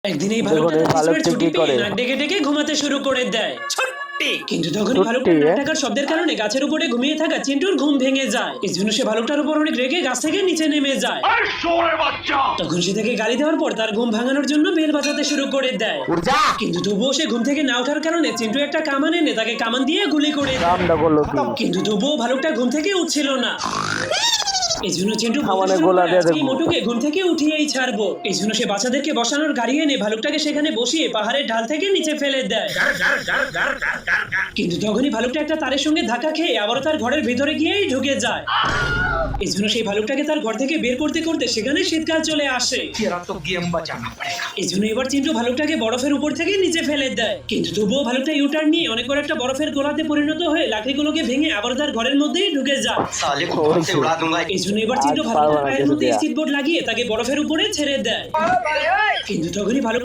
একদিন এই দেখুন ভালুকটা এই তার ভালুকটি ছুটি কি পেয়ে করে। নাক ডেকে ডেকে ঘুমাতে শুরু করে দেয়। কিন্তু তখন ছুট্টি, ভালুকটার নাক হ্যাঁ? ডাকার শব্দের কারণে গাছের উপরে ঘুমিয়ে থাকা চিন্টুর ঘুম ভেঙে যায়। এই জন্য সে ভালুকটার উপর অনেক রেগে গাছ থেকে নিচে নেমে যায়। তখন সে তাকে গালি দেওয়ার পর তার ঘুম ভাঙানোর জন্য বেল বাজাতে শুরু করে দেয়। কিন্তু তবুও সে ঘুম থেকে না ওঠার কারণে চিন্টু একটা কামান এনে তাকে কামান দিয়ে গুলি করে দেয়। কামটা করলো কি? কিন্তু তবুও ভালুকটা ঘুম থেকে উঠছিল না। এই জন্য চিন্টু বলতে কামানে শুরু গোলা করে দিয়ে আজকে এই দেবো। মোটুকে ঘুম থেকে উঠিয়েই ছাড়বো। এই জন্য সে বাচ্চাদেরকে বসানোর গাড়ি এনে ভালুকটাকে সেখানে বসিয়ে পাহাড়ের ঢাল থেকে নিচে ফেলে দেয়। কিন্তু তখনই ভালুকটা একটা তারের সঙ্গে ধাক্কা খেয়ে আবারও তার ঘরের ভিতরে গিয়েই ঢুকে যায়। এই জন্য সেই ভালুকটাকে তার ঘর থেকে বের করতে করতে সেখানে শীতকাল চলে আসে। এই জন্য এবার চিন্টু ভালুকটাকে বরফের উপর থেকে নিচে ফেলে দেয়। কিন্তু তবুও ভালুকটা ইউটার্ন নিয়ে অনেক বড় একটা বরফের গোলাতে পরিণত হয়ে লাকড়িগুলোকে ভেঙে আবার তার ঘরের মধ্যেই ঢুকে যায়। साले को बम से उड़ा दूंगा। এই জন্য এবার চিন্টু আজ পারবো ভালুকটার না পায়ের কিছু মধ্যে দেয়া। স্টিক বোর্ড লাগিয়ে তাকে বরফের উপরে ছেড়ে দেয়। কিন্তু তখনই ভালুক